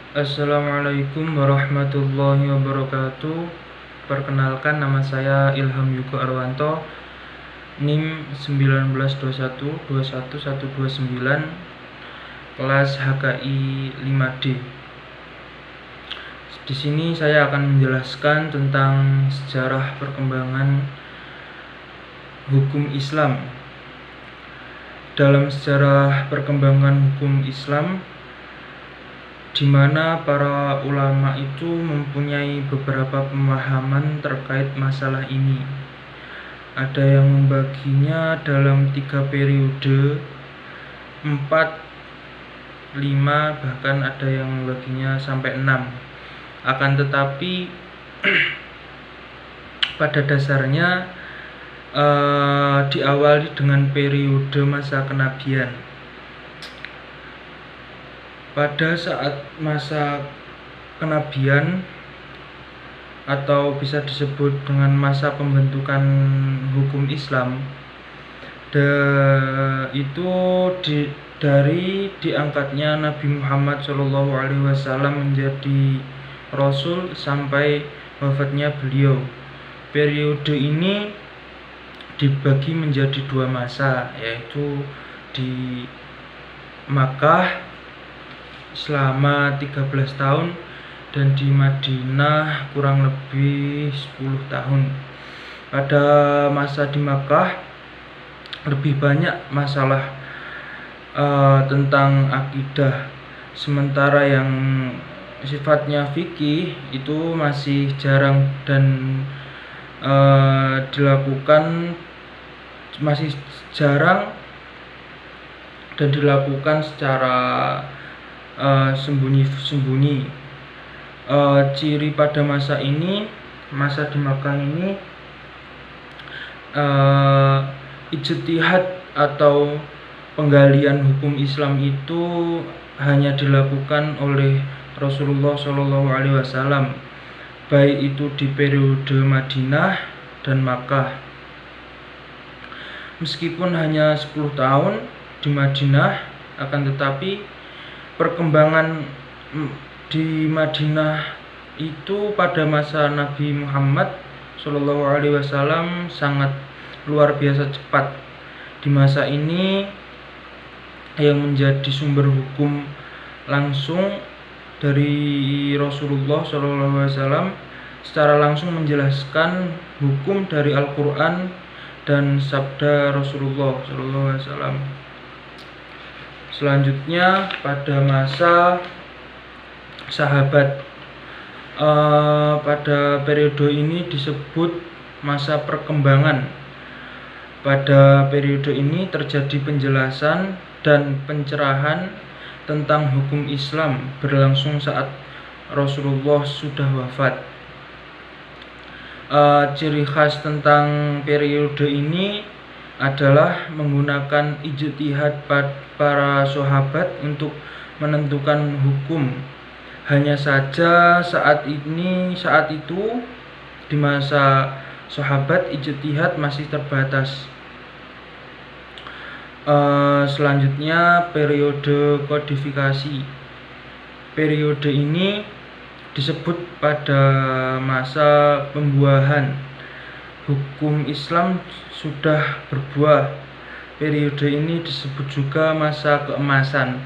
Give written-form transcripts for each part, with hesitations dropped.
Assalamualaikum warahmatullahi wabarakatuh. Perkenalkan, nama saya Ilham Yugo Arwanto, NIM 1921-21129, kelas HKI 5D. Di sini saya akan menjelaskan tentang sejarah perkembangan hukum Islam. Dalam sejarah perkembangan hukum Islam, di mana para ulama itu mempunyai beberapa pemahaman terkait masalah ini. Ada yang membaginya dalam 3 periode, 4, 5, bahkan ada yang membaginya sampai 6. Akan tetapi pada dasarnya diawali dengan periode masa kenabian. Pada saat masa kenabian, atau bisa disebut dengan masa pembentukan hukum Islam, itu dari diangkatnya Nabi Muhammad SAW menjadi Rasul sampai wafatnya beliau. Periode ini dibagi menjadi 2 masa, yaitu di Makkah selama 13 tahun dan di Madinah kurang lebih 10 tahun. Pada masa di Makkah lebih banyak masalah tentang akidah, sementara yang sifatnya fikih itu masih jarang dan dilakukan secara sembunyi-sembunyi. Ciri pada masa ini, masa di Makkah ini, ijtihad atau penggalian hukum Islam itu hanya dilakukan oleh Rasulullah SAW, baik itu di periode Madinah dan Makkah. Meskipun hanya 10 tahun di Madinah, akan tetapi perkembangan di Madinah itu pada masa Nabi Muhammad SAW sangat luar biasa cepat. Di masa ini yang menjadi sumber hukum langsung dari Rasulullah SAW secara langsung menjelaskan hukum dari Al-Quran dan sabda Rasulullah SAW. Selanjutnya pada masa sahabat, pada periode ini disebut masa perkembangan. Pada periode ini terjadi penjelasan dan pencerahan tentang hukum Islam berlangsung saat Rasulullah sudah wafat. Ciri khas tentang periode ini adalah menggunakan ijtihad para sahabat untuk menentukan hukum. Hanya saja saat itu di masa sahabat ijtihad masih terbatas. Selanjutnya periode kodifikasi. Periode ini disebut pada masa pembuahan. Hukum Islam sudah berbuah. Periode ini disebut juga masa keemasan.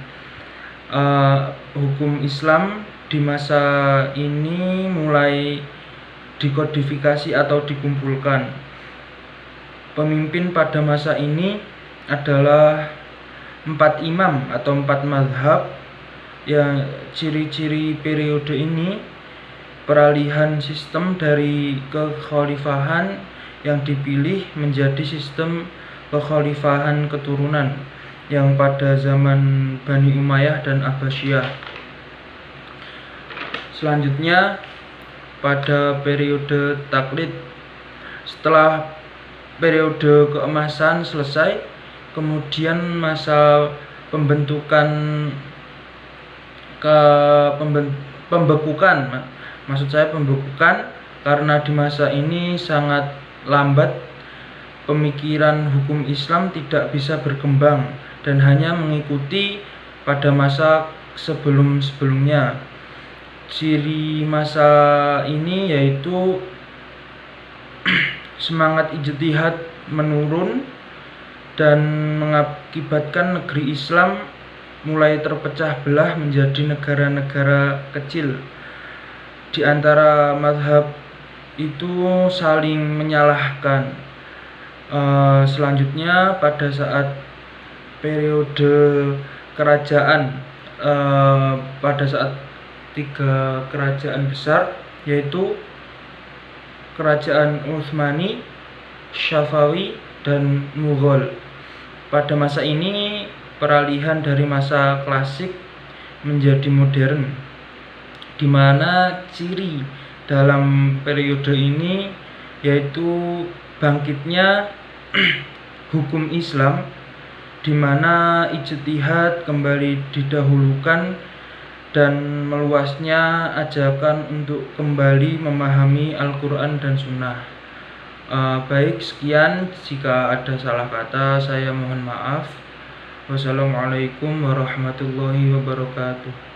Hukum Islam di masa ini mulai dikodifikasi atau dikumpulkan. Pemimpin pada masa ini adalah 4 imam atau 4 mazhab. Yang ciri-ciri periode ini, peralihan sistem dari kekhalifahan yang dipilih menjadi sistem kekhalifahan keturunan yang pada zaman Bani Umayyah dan Abbasiyah. Selanjutnya pada periode taklid. Setelah periode keemasan selesai, kemudian masa pembekukan, karena di masa ini sangat lambat, pemikiran hukum Islam tidak bisa berkembang dan hanya mengikuti pada masa sebelum-sebelumnya. ciri masa ini yaitu semangat ijtihad menurun dan mengakibatkan negeri Islam mulai terpecah belah menjadi negara-negara kecil. Di antara mazhab itu saling menyalahkan. Selanjutnya pada saat periode kerajaan, pada saat 3 kerajaan besar, yaitu kerajaan Utsmani, Syafawi, dan Mughal. Pada masa ini peralihan dari masa klasik menjadi modern, di mana ciri dalam periode ini yaitu bangkitnya hukum Islam, di mana ijtihad kembali didahulukan dan meluasnya ajakan untuk kembali memahami Al-Quran dan Sunnah. Baik, sekian. Jika ada salah kata, saya mohon maaf. Wassalamualaikum warahmatullahi wabarakatuh.